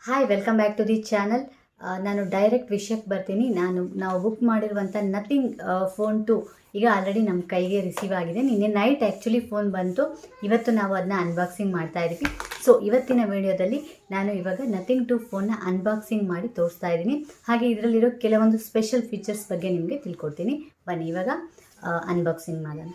Hi, welcome back to the channel. ನಾನು direct ವಿಷಯಕ್ಕೆ ಬರ್ತೀನಿ. ನಾವು ಬುಕ್ ಮಾಡಿರುವಂಥ ನಥಿಂಗ್ ಫೋನ್ 2 ಈಗ ಆಲ್ರೆಡಿ ನಮ್ಮ ಕೈಗೆ ರಿಸೀವ್ ಆಗಿದೆ. ನಿನ್ನೆ ನೈಟ್ ಆ್ಯಕ್ಚುಲಿ ಫೋನ್ ಬಂತು. ಇವತ್ತು ನಾವು ಅದನ್ನ ಅನ್ಬಾಕ್ಸಿಂಗ್ ಮಾಡ್ತಾ ಇದ್ದೀವಿ. ಸೊ ಇವತ್ತಿನ ವಿಡಿಯೋದಲ್ಲಿ ನಾನು ಇವಾಗ ನಥಿಂಗ್ 2 ಫೋನ್ನ ಅನ್ಬಾಕ್ಸಿಂಗ್ ಮಾಡಿ ತೋರಿಸ್ತಾ ಇದ್ದೀನಿ. ಹಾಗೆ ಇದರಲ್ಲಿರೋ ಕೆಲವೊಂದು ಸ್ಪೆಷಲ್ ಫೀಚರ್ಸ್ ಬಗ್ಗೆ ನಿಮಗೆ ತಿಳ್ಕೊಡ್ತೀನಿ. ಬನ್ನಿ ಇವಾಗ ಅನ್ಬಾಕ್ಸಿಂಗ್ ಮಾಡೋಣ.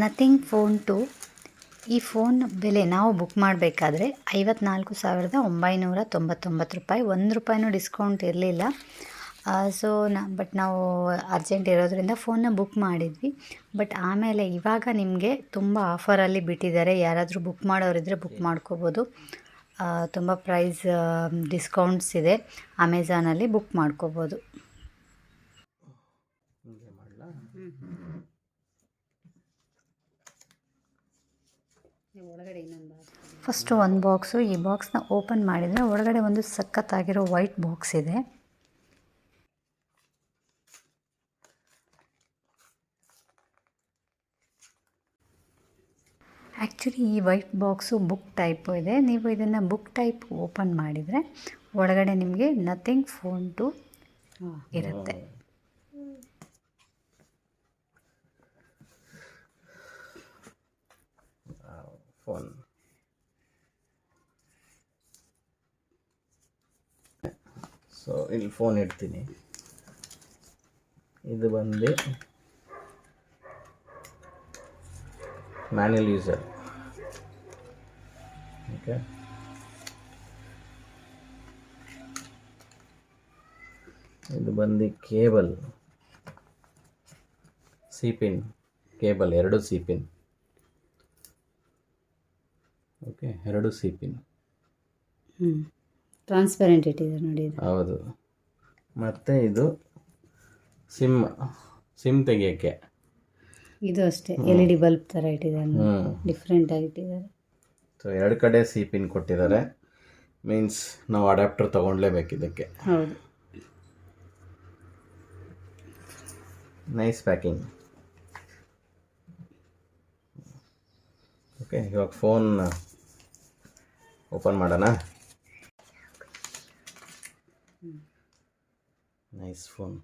ನಥಿಂಗ್ ಫೋನ್ 2 ಈ ಫೋನ್ ಬೆಲೆ ನಾವು ಬುಕ್ ಮಾಡಬೇಕಾದ್ರೆ 54,999 ರೂಪಾಯಿ. ₹1 ಡಿಸ್ಕೌಂಟ್ ಇರಲಿಲ್ಲ. ಬಟ್ ನಾವು ಅರ್ಜೆಂಟ್ ಇರೋದ್ರಿಂದ ಫೋನ್ನ ಬುಕ್ ಮಾಡಿದ್ವಿ. ಬಟ್ ಆಮೇಲೆ ಇವಾಗ ನಿಮಗೆ ತುಂಬ ಆಫರಲ್ಲಿ ಬಿಟ್ಟಿದ್ದಾರೆ. ಯಾರಾದರೂ ಬುಕ್ ಮಾಡೋರಿದ್ದರೆ ಬುಕ್ ಮಾಡ್ಕೋಬೋದು. ತುಂಬ ಪ್ರೈಸ್ ಡಿಸ್ಕೌಂಟ್ಸ್ ಇದೆ. ಅಮೆಝಾನಲ್ಲಿ ಬುಕ್ ಮಾಡ್ಕೋಬೋದು. ಫಸ್ಟು ಒಂದು ಬಾಕ್ಸು. ಈ ಬಾಕ್ಸ್ನ ಓಪನ್ ಮಾಡಿದರೆ ಒಳಗಡೆ ಒಂದು ಸಖತ್ತಾಗಿರೋ ವೈಟ್ ಬಾಕ್ಸ್ ಇದೆ. ಆ್ಯಕ್ಚುಲಿ ಈ ವೈಟ್ ಬಾಕ್ಸು ಬುಕ್ ಟೈಪು ಇದೆ. ನೀವು ಇದನ್ನು ಬುಕ್ ಟೈಪ್ ಓಪನ್ ಮಾಡಿದರೆ ಒಳಗಡೆ ನಿಮಗೆ ನಥಿಂಗ್ ಫೋನ್ 2 ಇರುತ್ತೆ. ಫೋನ್ ಸೊ ಇಲ್ಲಿ ಫೋನ್ ಇಡ್ತೀನಿ. ಇದು ಬಂದು ಮ್ಯಾನ್ಯಲ್ ಯೂಸರ್. ಓಕೆ, ಇದು ಬಂದು cable, C pin cable, 2 C pin. Okay, 2 C pin. Transparent ಇಟ್ಟಿದ್ದಾರೆ ನೋಡಿ. ಹೌದು. ಮತ್ತು ಇದು ಸಿಮ್ ತೆಗಿಯೋಕ್ಕೆ ಇದು ಅಷ್ಟೇ LED ಬಲ್ಬ್ ಥರ ಇಟ್ಟಿದ್ದಾರೆ. ಡಿಫ್ರೆಂಟ್ ಆಗಿ ಇಟ್ಟಿದ್ದಾರೆ. ಸೊ 2 ಕಡೆ ಸಿ ಪಿನ್ ಕೊಟ್ಟಿದ್ದಾರೆ. ಮೀನ್ಸ್ ನಾವು ಅಡ್ಯಾಪ್ಟರ್ ತೊಗೊಳ್ಲೇಬೇಕು ಇದಕ್ಕೆ. ಹೌದು. Nice packing. ಓಕೆ, ಇವಾಗ ಫೋನ್ ಓಪನ್ ಮಾಡೋಣ. Nice phone.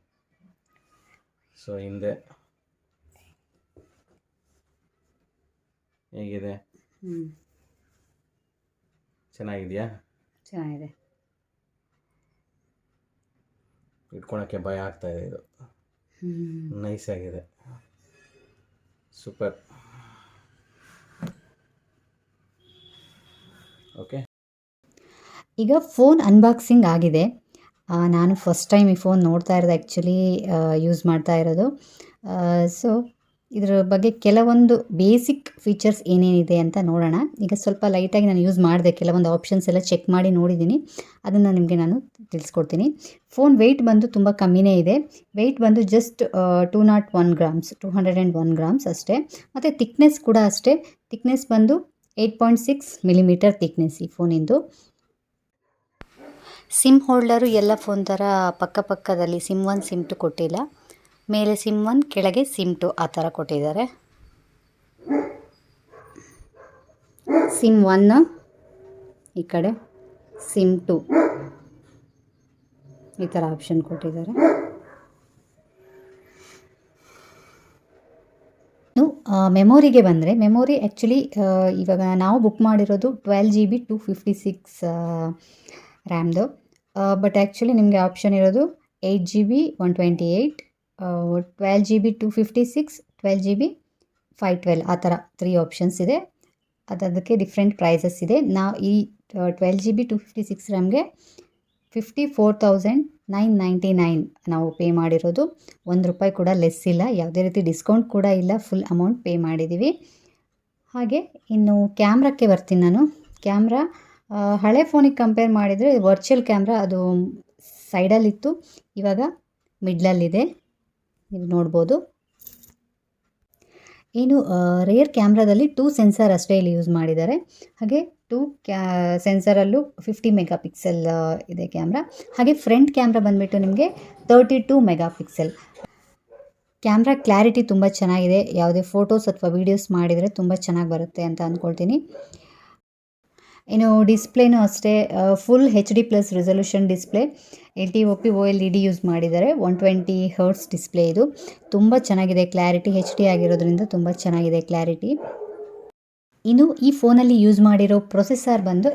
ಸೊ ಹಿಂದೆ ಹೇಗಿದೆ? ಚೆನ್ನಾಗಿದೆಯಾ? ಚೆನ್ನಾಗಿದೆ. ಇಟ್ಕೊಳಕ್ಕೆ ಭಯ ಆಗ್ತಾಯಿದೆ. ಇದು ನೈಸ್ ಆಗಿದೆ. ಸೂಪರ್. ಓಕೆ, ಈಗ ಫೋನ್ ಅನ್ಬಾಕ್ಸಿಂಗ್ ಆಗಿದೆ. ನಾನು ಫಸ್ಟ್ ಟೈಮ್ ಈ ಫೋನ್ ನೋಡ್ತಾ ಇರೋದು, ಆ್ಯಕ್ಚುಲಿ ಯೂಸ್ ಮಾಡ್ತಾ ಇರೋದು. ಸೊ ಇದರ ಬಗ್ಗೆ ಕೆಲವೊಂದು ಬೇಸಿಕ್ ಫೀಚರ್ಸ್ ಏನೇನಿದೆ ಅಂತ ನೋಡೋಣ. ಈಗ ಸ್ವಲ್ಪ ಲೈಟಾಗಿ ನಾನು ಯೂಸ್ ಮಾಡಿದೆ, ಕೆಲವೊಂದು ಆಪ್ಷನ್ಸ್ ಎಲ್ಲ ಚೆಕ್ ಮಾಡಿ ನೋಡಿದ್ದೀನಿ. ಅದನ್ನು ನಿಮಗೆ ನಾನು ತಿಳಿಸ್ಕೊಡ್ತೀನಿ. ಫೋನ್ ವೆಯ್ಟ್ ಬಂದು ತುಂಬ ಕಮ್ಮಿನೇ ಇದೆ. ವೆಯ್ಟ್ ಬಂದು ಜಸ್ಟ್ 201 ಗ್ರಾಮ್ಸ್, 201 ಗ್ರಾಮ್ಸ್ ಅಷ್ಟೇ. ಮತ್ತು ಥಿಕ್ನೆಸ್ ಕೂಡ ಅಷ್ಟೇ. ಥಿಕ್ನೆಸ್ ಬಂದು 8.6 ಮಿಲಿಮೀಟರ್ ಥಿಕ್ನೆಸ್ ಈ ಫೋನಿಂದು. ಸಿಮ್ ಹೋಲ್ಡರು ಎಲ್ಲ ಫೋನ್ ಥರ ಪಕ್ಕದಲ್ಲಿ ಸಿಮ್ 1 ಸಿಮ್ 2 ಕೊಟ್ಟಿಲ್ಲ. ಮೇಲೆ ಸಿಮ್ 1, ಕೆಳಗೆ ಸಿಮ್ 2 ಆ ಥರ ಕೊಟ್ಟಿದ್ದಾರೆ. ಸಿಮ್ 1 ಈ ಕಡೆ, ಸಿಮ್ 2 ಈ ಥರ ಆಪ್ಷನ್ ಕೊಟ್ಟಿದ್ದಾರೆ. ಮೆಮೊರಿಗೆ ಬಂದರೆ, ಮೆಮೊರಿ ಆ್ಯಕ್ಚುಲಿ ಇವಾಗ ನಾವು ಬುಕ್ ಮಾಡಿರೋದು 12 GB 256 ರ್ಯಾಮ್ದು. ಬಟ್ ಆ್ಯಕ್ಚುಲಿ ನಿಮಗೆ ಆಪ್ಷನ್ ಇರೋದು 8 GB 128, 12 GB 256, 12 GB 512 ಆ ಥರ 3 ಆಪ್ಷನ್ಸ್ ಇದೆ. ಅದಕ್ಕೆ ಡಿಫ್ರೆಂಟ್ ಪ್ರೈಸಸ್ ಇದೆ. ಈ 12 GB 256 ರ್ಯಾಮ್ಗೆ 54,999 ನಾವು ಪೇ ಮಾಡಿರೋದು. ₹1 ಕೂಡ ಲೆಸ್ ಇಲ್ಲ. ಯಾವುದೇ ರೀತಿ ಡಿಸ್ಕೌಂಟ್ ಕೂಡ ಇಲ್ಲ. ಫುಲ್ ಅಮೌಂಟ್ ಪೇ ಮಾಡಿದ್ದೀವಿ. ಹಾಗೆ ಇನ್ನು ಕ್ಯಾಮ್ರಕ್ಕೆ ಬರ್ತೀನಿ ನಾನು. ಕ್ಯಾಮ್ರಾ ಹಳೆ ಫೋನಿಗೆ ಕಂಪೇರ್ ಮಾಡಿದರೆ ವರ್ಚುವಲ್ ಕ್ಯಾಮ್ರಾ ಅದು ಸೈಡಲ್ಲಿತ್ತು, ಇವಾಗ ಮಿಡ್ಲಲ್ಲಿದೆ, ನೀವು ನೋಡ್ಬೋದು. ಏನು ರೇರ್ ಕ್ಯಾಮ್ರಾದಲ್ಲಿ 2 ಸೆನ್ಸರ್ ಅಷ್ಟೇ ಇಲ್ಲಿ ಯೂಸ್ ಮಾಡಿದ್ದಾರೆ. ಹಾಗೆ 2 ಸೆನ್ಸರಲ್ಲೂ 50 ಮೆಗಾ ಪಿಕ್ಸೆಲ್ ಇದೆ ಕ್ಯಾಮ್ರಾ. ಹಾಗೆ ಫ್ರಂಟ್ ಕ್ಯಾಮ್ರಾ ಬಂದುಬಿಟ್ಟು ನಿಮಗೆ 32 ಮೆಗಾ ಪಿಕ್ಸೆಲ್. ಕ್ಯಾಮ್ರಾ ಕ್ಲಾರಿಟಿ ತುಂಬ ಚೆನ್ನಾಗಿದೆ. ಯಾವುದೇ ಫೋಟೋಸ್ ಅಥವಾ ವೀಡಿಯೋಸ್ ಮಾಡಿದರೆ ತುಂಬ ಚೆನ್ನಾಗಿ ಬರುತ್ತೆ ಅಂತ ಅಂದ್ಕೊಳ್ತೀನಿ. ಇನ್ನು ಡಿಸ್ಪ್ಲೇನೂ ಅಷ್ಟೇ full HD+ resolution display, LTOP OLED use ಮಾಡಿದ್ದಾರೆ. 120 ಹರ್ಟ್ಸ್ ಡಿಸ್ಪ್ಲೇ ಇದು. ತುಂಬ ಚೆನ್ನಾಗಿದೆ ಕ್ಲಾರಿಟಿ, HD ಆಗಿರೋದ್ರಿಂದ ತುಂಬ ಚೆನ್ನಾಗಿದೆ ಕ್ಲಾರಿಟಿ. ಇನ್ನು ಈ ಫೋನಲ್ಲಿ ಯೂಸ್ ಮಾಡಿರೋ ಪ್ರೊಸೆಸರ್ ಬಂದು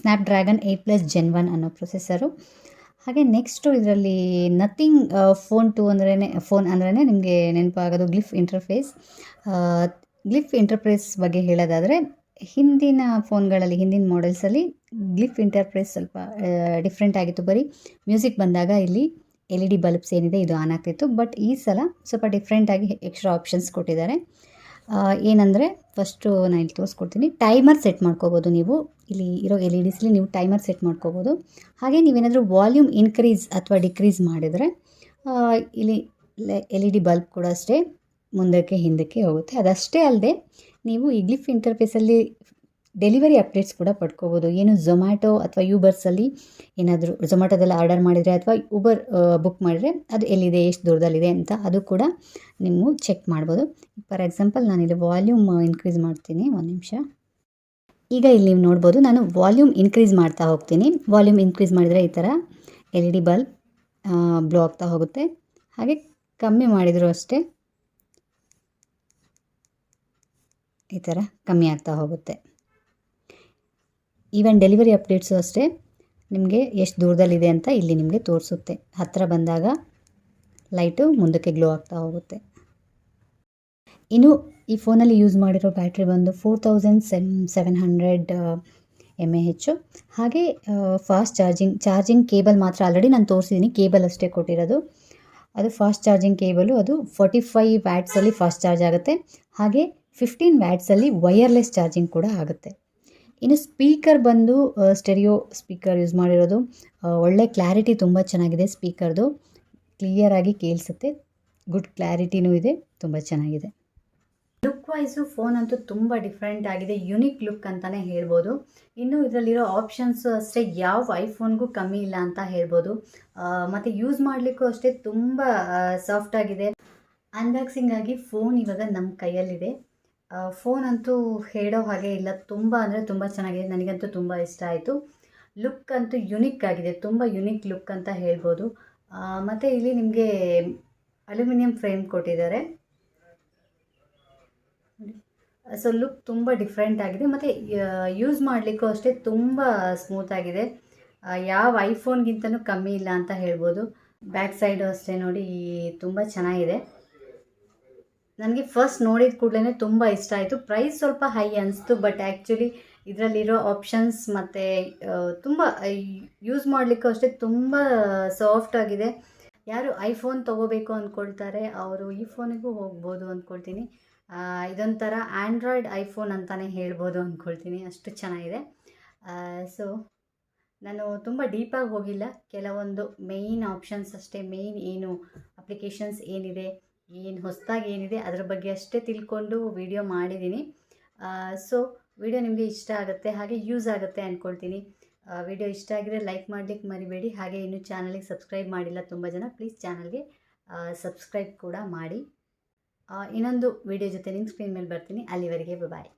ಸ್ನ್ಯಾಪ್ಡ್ರ್ಯಾಗನ್ 8+ Gen 1 ಅನ್ನೋ ಪ್ರೊಸೆಸರು. ಹಾಗೆ ನೆಕ್ಸ್ಟು ಇದರಲ್ಲಿ ನಥಿಂಗ್ ಫೋನ್ ಅಂದ್ರೇ ನಿಮಗೆ ನೆನಪಾಗೋದು ಗ್ಲಿಫ್ ಇಂಟರ್ಫೇಸ್. ಗ್ಲಿಫ್ ಇಂಟರ್ಫೇಸ್ ಬಗ್ಗೆ ಹೇಳೋದಾದರೆ ಹಿಂದಿನ ಫೋನ್ಗಳಲ್ಲಿ, ಹಿಂದಿನ ಮಾಡೆಲ್ಸಲ್ಲಿ ಗ್ಲಿಫ್ ಇಂಟರ್ಫೇಸ್ ಸ್ವಲ್ಪ ಡಿಫ್ರೆಂಟ್ ಆಗಿತ್ತು. ಬರೀ ಮ್ಯೂಸಿಕ್ ಬಂದಾಗ ಇಲ್ಲಿ LED ಬಲ್ಬ್ಸ್ ಏನಿದೆ ಇದು ಆನ್ ಆಗ್ತಿತ್ತು. ಬಟ್ ಈ ಸಲ ಸ್ವಲ್ಪ ಡಿಫ್ರೆಂಟಾಗಿ ಎಕ್ಸ್ಟ್ರಾ ಆಪ್ಷನ್ಸ್ ಕೊಟ್ಟಿದ್ದಾರೆ. ಏನಂದರೆ ಫಸ್ಟು ನಾನು ಇಲ್ಲಿ ತೋರಿಸ್ಕೊಡ್ತೀನಿ. ಟೈಮರ್ ಸೆಟ್ ಮಾಡ್ಕೋಬೋದು ನೀವು. ಇಲ್ಲಿ ಇರೋ LEDಸಲ್ಲಿ ನೀವು ಟೈಮರ್ ಸೆಟ್ ಮಾಡ್ಕೋಬೋದು. ಹಾಗೆ ನೀವೇನಾದರೂ ವಾಲ್ಯೂಮ್ ಇನ್ಕ್ರೀಸ್ ಅಥವಾ ಡಿಕ್ರೀಸ್ ಮಾಡಿದರೆ ಇಲ್ಲಿ LED ಬಲ್ಬ್ ಕೂಡ ಅಷ್ಟೇ ಮುಂದಕ್ಕೆ ಹಿಂದಕ್ಕೆ ಹೋಗುತ್ತೆ. ಅದಷ್ಟೇ ಅಲ್ಲದೆ ನೀವು ಈ ಗ್ಲಿಫ್ ಇಂಟರ್ಫೇಸಲ್ಲಿ ಡೆಲಿವರಿ ಅಪ್ಡೇಟ್ಸ್ ಕೂಡ ಪಡ್ಕೋಬೋದು. ಏನು ಝೊಮ್ಯಾಟೊ ಅಥವಾ ಯೂಬರ್ಸಲ್ಲಿ ಏನಾದರೂ ಝೊಮ್ಯಾಟೊದಲ್ಲಿ ಆರ್ಡರ್ ಮಾಡಿದರೆ ಅಥವಾ ಊಬರ್ ಬುಕ್ ಮಾಡಿದರೆ ಅದು ಎಲ್ಲಿದೆ, ಎಷ್ಟು ದೂರದಲ್ಲಿದೆ ಅಂತ ಅದು ಕೂಡ ನೀವು ಚೆಕ್ ಮಾಡ್ಬೋದು. ಫಾರ್ ಎಕ್ಸಾಂಪಲ್ ನಾನಿಲ್ಲಿ ವಾಲ್ಯೂಮ್ ಇನ್ಕ್ರೀಸ್ ಮಾಡ್ತೀನಿ, ಒಂದು ನಿಮಿಷ. ಈಗ ಇಲ್ಲಿ ನೀವು ನೋಡ್ಬೋದು, ನಾನು ವಾಲ್ಯೂಮ್ ಇನ್ಕ್ರೀಸ್ ಮಾಡ್ತಾ ಹೋಗ್ತೀನಿ. ವಾಲ್ಯೂಮ್ ಇನ್ಕ್ರೀಸ್ ಮಾಡಿದರೆ ಈ ಥರ LED ಬಲ್ಬ್ ಬ್ಲೋ ಆಗ್ತಾ ಹೋಗುತ್ತೆ. ಹಾಗೆ ಕಮ್ಮಿ ಮಾಡಿದರೂ ಅಷ್ಟೇ ಈ ಥರ ಕಮ್ಮಿ ಆಗ್ತಾ ಹೋಗುತ್ತೆ. ಈವನ್ ಡೆಲಿವರಿ ಅಪ್ಡೇಟ್ಸು ಅಷ್ಟೇ ನಿಮಗೆ ಎಷ್ಟು ದೂರದಲ್ಲಿದೆ ಅಂತ ಇಲ್ಲಿ ನಿಮಗೆ ತೋರಿಸುತ್ತೆ. ಹತ್ತಿರ ಬಂದಾಗ ಲೈಟು ಮುಂದಕ್ಕೆ ಗ್ಲೋ ಆಗ್ತಾ ಹೋಗುತ್ತೆ. ಇನ್ನು ಈ ಫೋನಲ್ಲಿ ಯೂಸ್ ಮಾಡಿರೋ ಬ್ಯಾಟ್ರಿ ಬಂದು 4700 mAh. ಹಾಗೆ ಫಾಸ್ಟ್ ಚಾರ್ಜಿಂಗ್ ಕೇಬಲ್ ಮಾತ್ರ ಆಲ್ರೆಡಿ ನಾನು ತೋರಿಸಿದ್ದೀನಿ, ಕೇಬಲ್ ಅಷ್ಟೇ ಕೊಟ್ಟಿರೋದು. ಅದು ಫಾಸ್ಟ್ ಚಾರ್ಜಿಂಗ್ ಕೇಬಲು, ಅದು 45 ವ್ಯಾಟ್ಸಲ್ಲಿ ಫಾಸ್ಟ್ ಚಾರ್ಜ್ ಆಗುತ್ತೆ. ಹಾಗೆ 15 ವ್ಯಾಟ್ಸಲ್ಲಿ ವೈರ್ಲೆಸ್ ಚಾರ್ಜಿಂಗ್ ಕೂಡ ಆಗುತ್ತೆ. ಇನ್ನು ಸ್ಪೀಕರ್ ಬಂದು ಸ್ಟೆರಿಯೋ ಸ್ಪೀಕರ್ ಯೂಸ್ ಮಾಡಿರೋದು. ಒಳ್ಳೆ ಕ್ಲಾರಿಟಿ ತುಂಬ ಚೆನ್ನಾಗಿದೆ ಸ್ಪೀಕರ್ದು, ಕ್ಲಿಯರಾಗಿ ಕೇಳಿಸುತ್ತೆ. ಗುಡ್ ಕ್ಲಾರಿಟಿನೂ ಇದೆ, ತುಂಬ ಚೆನ್ನಾಗಿದೆ. ಲುಕ್ ವೈಸು ಫೋನ್ ಅಂತೂ ತುಂಬ ಡಿಫ್ರೆಂಟ್ ಆಗಿದೆ, ಯುನಿಕ್ ಲುಕ್ ಅಂತಲೇ ಹೇಳ್ಬೋದು. ಇನ್ನು ಇದರಲ್ಲಿರೋ ಆಪ್ಷನ್ಸು ಅಷ್ಟೇ ಯಾವ ಐಫೋನ್ಗೂ ಕಮ್ಮಿ ಇಲ್ಲ ಅಂತ ಹೇಳ್ಬೋದು. ಮತ್ತು ಯೂಸ್ ಮಾಡಲಿಕ್ಕೂ ಅಷ್ಟೇ ತುಂಬ ಸಾಫ್ಟಾಗಿದೆ. ಅನ್ಬಾಕ್ಸಿಂಗ್ ಆಗಿ ಫೋನ್ ಇವಾಗ ನಮ್ಮ ಕೈಯಲ್ಲಿದೆ. ಫೋನ್ ಅಂತೂ ಹೇಳೋ ಹಾಗೆ ಇಲ್ಲ, ತುಂಬ ಅಂದರೆ ತುಂಬ ಚೆನ್ನಾಗಿದೆ. ನನಗಂತೂ ತುಂಬ ಇಷ್ಟ ಆಯಿತು. ಲುಕ್ ಅಂತೂ ಯುನಿಕ್ ಆಗಿದೆ, ತುಂಬ ಯುನಿಕ್ ಲುಕ್ ಅಂತ ಹೇಳ್ಬೋದು. ಮತ್ತು ಇಲ್ಲಿ ನಿಮಗೆ ಅಲ್ಯೂಮಿನಿಯಂ ಫ್ರೇಮ್ ಕೊಟ್ಟಿದ್ದಾರೆ. ಸೊ ಲುಕ್ ತುಂಬ ಡಿಫ್ರೆಂಟ್ ಆಗಿದೆ. ಮತ್ತು ಯೂಸ್ ಮಾಡಲಿಕ್ಕೂ ಅಷ್ಟೇ ತುಂಬ ಸ್ಮೂತಾಗಿದೆ. ಯಾವ ಐಫೋನ್ಗಿಂತನೂ ಕಮ್ಮಿ ಇಲ್ಲ ಅಂತ ಹೇಳ್ಬೋದು. ಬ್ಯಾಕ್ ಸೈಡು ಅಷ್ಟೇ ನೋಡಿ, ತುಂಬ ಚೆನ್ನಾಗಿದೆ. ನನಗೆ ಫಸ್ಟ್ ನೋಡಿದ ಕೂಡಲೇ ತುಂಬ ಇಷ್ಟ ಆಯಿತು. ಪ್ರೈಸ್ ಸ್ವಲ್ಪ ಹೈ ಅನಿಸ್ತು, ಬಟ್ ಆ್ಯಕ್ಚುಲಿ ಇದರಲ್ಲಿರೋ ಆಪ್ಷನ್ಸ್ ಮತ್ತು ತುಂಬ ಯೂಸ್ ಮಾಡಲಿಕ್ಕೂ ಅಷ್ಟೇ ತುಂಬ ಸಾಫ್ಟ್ ಆಗಿದೆ. ಯಾರು ಐಫೋನ್ ತೊಗೋಬೇಕು ಅಂದ್ಕೊಳ್ತಾರೆ ಅವರು ಈ ಫೋನಿಗೂ ಹೋಗ್ಬೋದು ಅಂದ್ಕೊಳ್ತೀನಿ. ಇದೊಂಥರ ಆ್ಯಂಡ್ರಾಯ್ಡ್ ಐಫೋನ್ ಅಂತಲೇ ಹೇಳ್ಬೋದು ಅಂದ್ಕೊಳ್ತೀನಿ, ಅಷ್ಟು ಚೆನ್ನಾಗಿದೆ. ಸೊ ನಾನು ತುಂಬ ಡೀಪಾಗಿ ಹೋಗಿಲ್ಲ, ಕೆಲವೊಂದು ಮೇಯ್ನ್ ಆಪ್ಷನ್ಸ್ ಅಷ್ಟೇ, ಮೇಯ್ನ್ ಏನು ಅಪ್ಲಿಕೇಶನ್ಸ್ ಏನಿದೆ, ಏನು ಹೊಸದಾಗಿ ಏನಿದೆ ಅದರ ಬಗ್ಗೆ ಅಷ್ಟೇ ತಿಳ್ಕೊಂಡು ವಿಡಿಯೋ ಮಾಡಿದ್ದೀನಿ. ಸೊ ವಿಡಿಯೋ ನಿಮಗೆ ಇಷ್ಟ ಆಗುತ್ತೆ, ಹಾಗೆ ಯೂಸ್ ಆಗುತ್ತೆ ಅಂದ್ಕೊಳ್ತೀನಿ. ವಿಡಿಯೋ ಇಷ್ಟ ಆಗಿದ್ರೆ ಲೈಕ್ ಮಾಡಲಿಕ್ಕೆ ಮರಿಬೇಡಿ. ಹಾಗೆ ಇನ್ನೂ ಚಾನಲಿಗೆ ಸಬ್ಸ್ಕ್ರೈಬ್ ಮಾಡಿಲ್ಲ ತುಂಬ ಜನ, ಪ್ಲೀಸ್ ಚಾನಲ್ಗೆ ಸಬ್ಸ್ಕ್ರೈಬ್ ಕೂಡ ಮಾಡಿ. ಇನ್ನೊಂದು ವಿಡಿಯೋ ಜೊತೆ ನಿಮ್ಮ ಸ್ಕ್ರೀನ್ ಮೇಲೆ ಬರ್ತೀನಿ. ಅಲ್ಲಿವರೆಗೆ ಬಾಯ್.